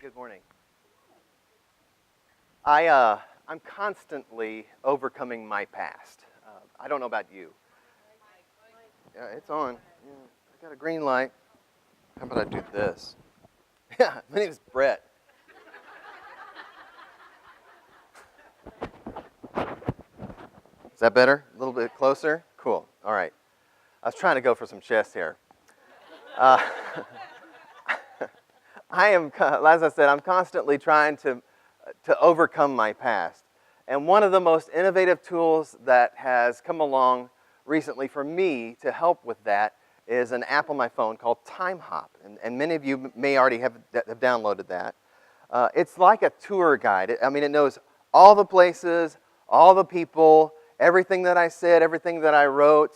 Good morning. I'm constantly overcoming my past. I don't know about you. Yeah, it's on. Yeah, I got a green light. How about I do this? Yeah, my name is Brett. Is that better? A little bit closer? Cool. All right. I was trying to go for some chest hair. Uh, as I said, I'm constantly trying to overcome my past. And one of the most innovative tools that has come along recently for me to help with that is an app on my phone called TimeHop. And many of you may already have downloaded that. It's like a tour guide. It knows all the places, all the people, everything that I said, everything that I wrote,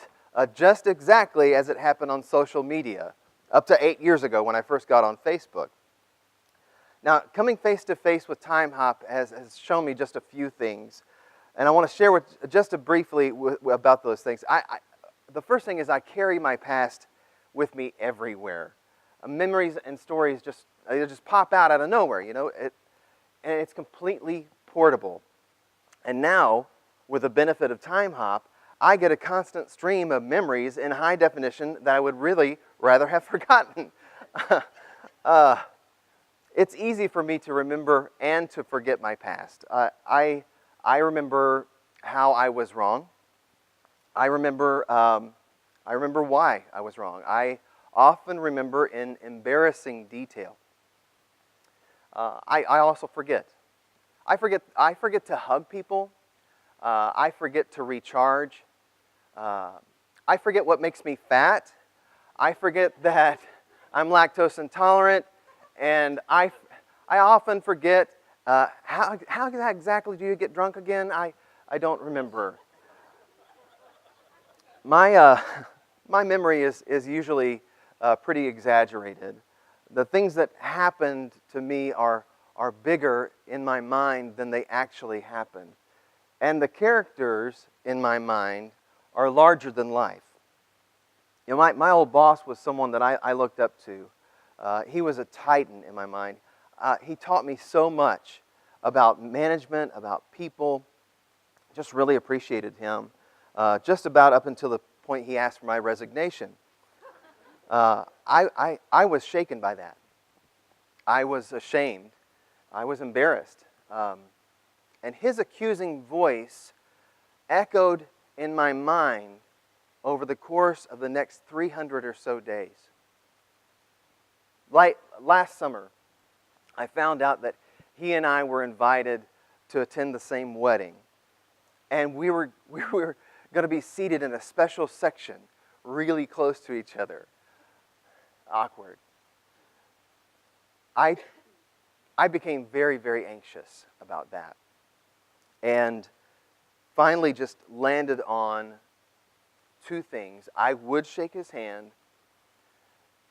just exactly as it happened on social media, up to 8 years ago when I first got on Facebook. Now, coming face to face with TimeHop has shown me just a few things, and I want to share briefly about those things. The first thing is I carry my past with me everywhere. Memories and stories just pop out of nowhere, and it's completely portable. And now, with the benefit of TimeHop, I get a constant stream of memories in high definition that I would really rather have forgotten. It's easy for me to remember and to forget my past. I remember how I was wrong. I remember why I was wrong. I often remember in embarrassing detail. I also forget. I forget to hug people. I forget to recharge. I forget what makes me fat. I forget that I'm lactose intolerant. And I often forget how exactly do you get drunk again? I don't remember. My memory is usually pretty exaggerated. The things that happened to me are bigger in my mind than they actually happened. And the characters in my mind are larger than life. My old boss was someone that I looked up to. He was a titan in my mind. He taught me so much about management, about people. Just really appreciated him. Just about up until the point he asked for my resignation. I was shaken by that. I was ashamed. I was embarrassed. And his accusing voice echoed in my mind over the course of the next 300 or so days. Like last summer, I found out that he and I were invited to attend the same wedding. And we were going to be seated in a special section, really close to each other. Awkward. I became very, very anxious about that. And finally just landed on two things. I would shake his hand,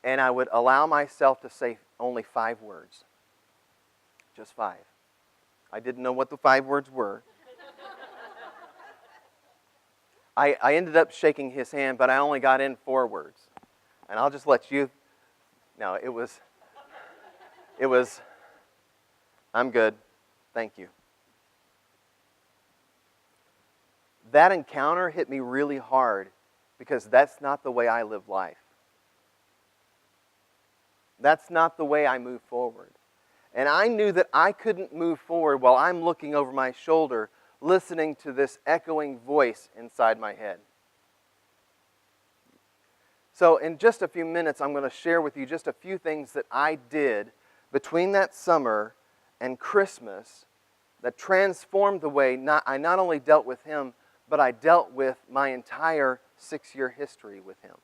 and I would allow myself to say only 5 words. Just 5. I didn't know what the 5 words were. I ended up shaking his hand, but I only got in 4 words. And I'll just let you... No, it was, I'm good. Thank you. That encounter hit me really hard because that's not the way I live life. That's not the way I move forward. And I knew that I couldn't move forward while I'm looking over my shoulder, listening to this echoing voice inside my head. So in just a few minutes, I'm going to share with you just a few things that I did between that summer and Christmas that transformed the way I not only dealt with him, but I dealt with my entire 6-year history with him.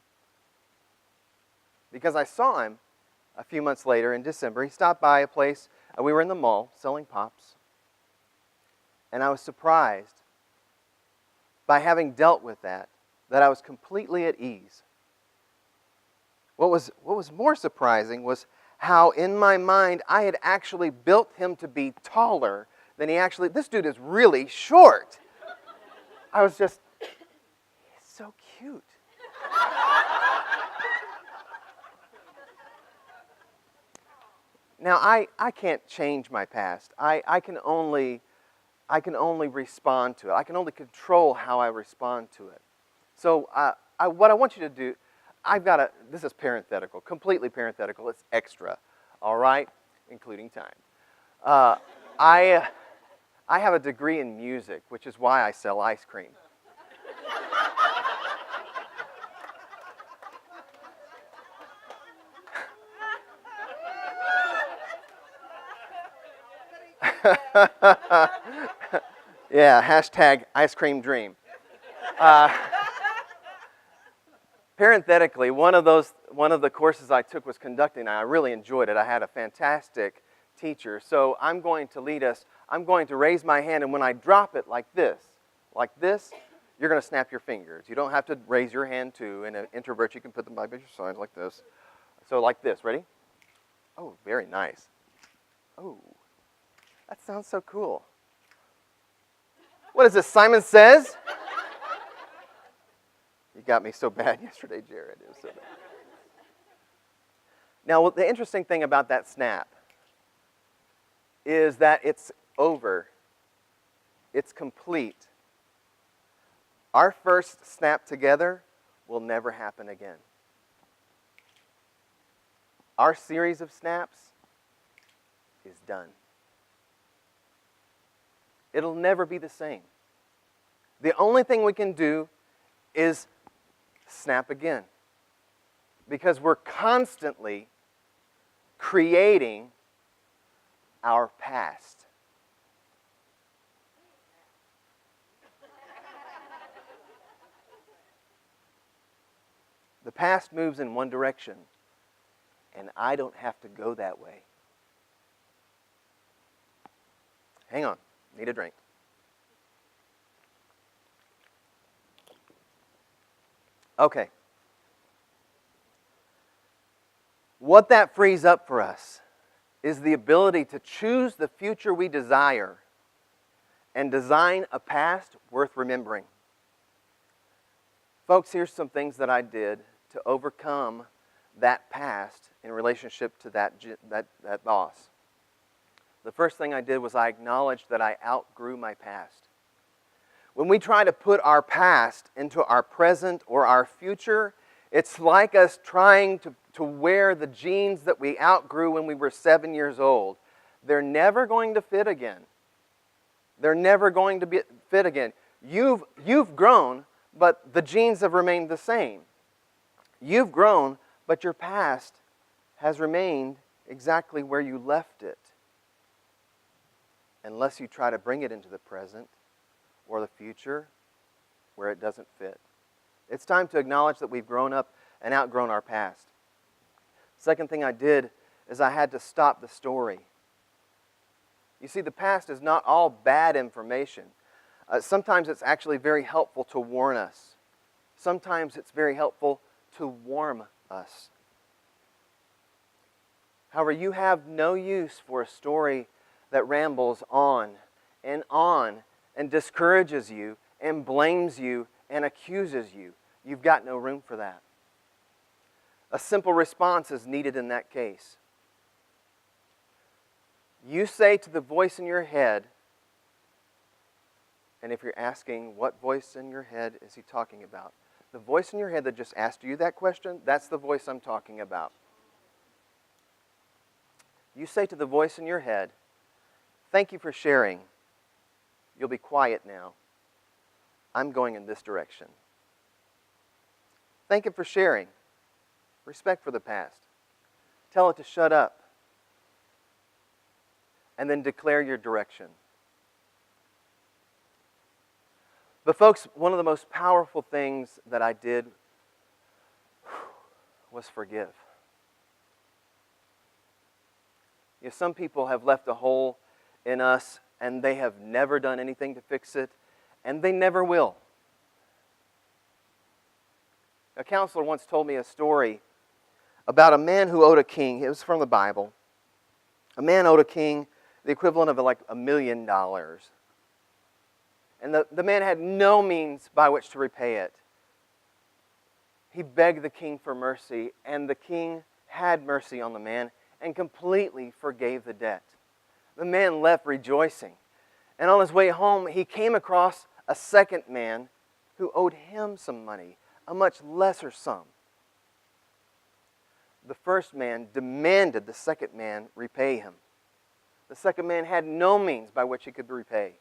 Because I saw him a few months later in December. He stopped by a place. We were in the mall selling pops. And I was surprised by having dealt with that I was completely at ease. What was more surprising was how in my mind I had actually built him to be taller than he actually... This dude is really short. I was just, he's so cute. Now, I can't change my past. I can only respond to it. I can only control how I respond to it. So what I want you to do, this is parenthetical, completely parenthetical. It's extra, all right, including time. I have a degree in music, which is why I sell ice cream. Yeah, hashtag ice cream dream. Parenthetically, one of the courses I took was conducting, and I really enjoyed it. I had a fantastic teacher. So I'm going to lead us. I'm going to raise my hand, and when I drop it like this, you're going to snap your fingers. You don't have to raise your hand too. In an introvert, you can put them by your side like this. So like this. Ready? Oh, very nice. Oh, that sounds so cool. What is this, Simon Says? You got me so bad yesterday, Jared. It was so bad. Now, the interesting thing about that snap is that it's over. It's complete. Our first snap together will never happen again. Our series of snaps is done. It'll never be the same. The only thing we can do is snap again. Because we're constantly creating our past. The past moves in one direction, and I don't have to go that way. Hang on, need a drink. Okay. What that frees up for us is the ability to choose the future we desire and design a past worth remembering. Folks, here's some things that I did to overcome that past in relationship to that boss. The first thing I did was I acknowledged that I outgrew my past. When we try to put our past into our present or our future, it's like us trying to wear the jeans that we outgrew when we were 7 years old. They're never going to fit again. They're never going to fit again. You've grown, but the jeans have remained the same. You've grown, but your past has remained exactly where you left it. Unless you try to bring it into the present or the future where it doesn't fit. It's time to acknowledge that we've grown up and outgrown our past. Second thing I did is I had to stop the story. You see, the past is not all bad information. Sometimes it's actually very helpful to warn us. Sometimes it's very helpful to warm us. However, you have no use for a story that rambles on and discourages you and blames you and accuses you. You've got no room for that. A simple response is needed in that case. You say to the voice in your head, and if you're asking what voice in your head is he talking about, the voice in your head that just asked you that question, that's the voice I'm talking about. You say to the voice in your head, "Thank you for sharing. You'll be quiet now. I'm going in this direction." Thank you for sharing. Respect for the past. Tell it to shut up. And then declare your direction. But folks, one of the most powerful things that I did was forgive. You know, some people have left a hole in us and they have never done anything to fix it, and they never will. A counselor once told me a story about a man who owed a king. It was from the Bible. A man owed a king the equivalent of like $1 million. And the man had no means by which to repay it. He begged the king for mercy, and the king had mercy on the man, and completely forgave the debt. The man left rejoicing. And on his way home, he came across a second man who owed him some money, a much lesser sum. The first man demanded the second man repay him. The second man had no means by which he could repay.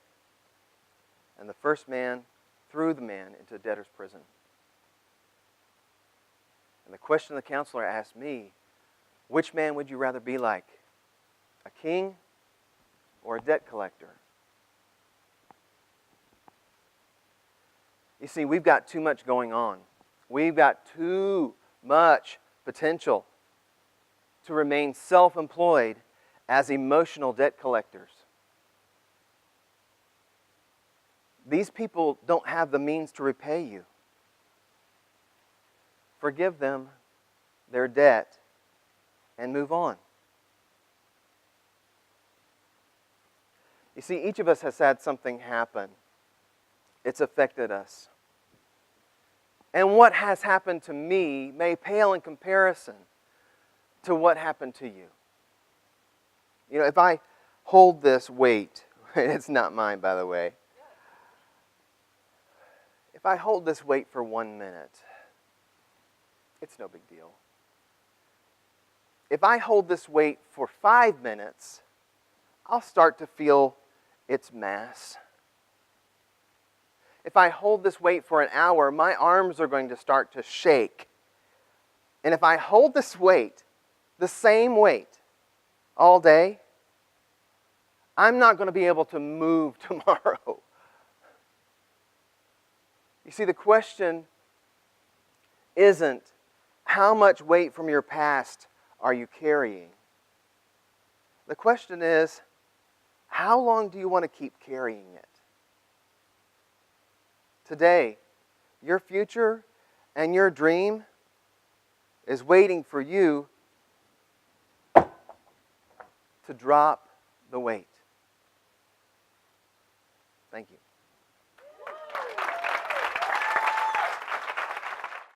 And the first man threw the man into a debtor's prison. And the question the counselor asked me, which man would you rather be like? A king or a debt collector? You see, we've got too much going on. We've got too much potential to remain self-employed as emotional debt collectors. These people don't have the means to repay you. Forgive them their debt and move on. You see, each of us has had something happen. It's affected us. And what has happened to me may pale in comparison to what happened to you. You know, if I hold this weight, it's not mine, by the way. If I hold this weight for 1 minute, it's no big deal. If I hold this weight for 5 minutes, I'll start to feel its mass. If I hold this weight for an hour, my arms are going to start to shake. And if I hold this weight, the same weight, all day, I'm not going to be able to move tomorrow. You see, the question isn't how much weight from your past are you carrying? The question is, how long do you want to keep carrying it? Today, your future and your dream is waiting for you to drop the weight. Thank you.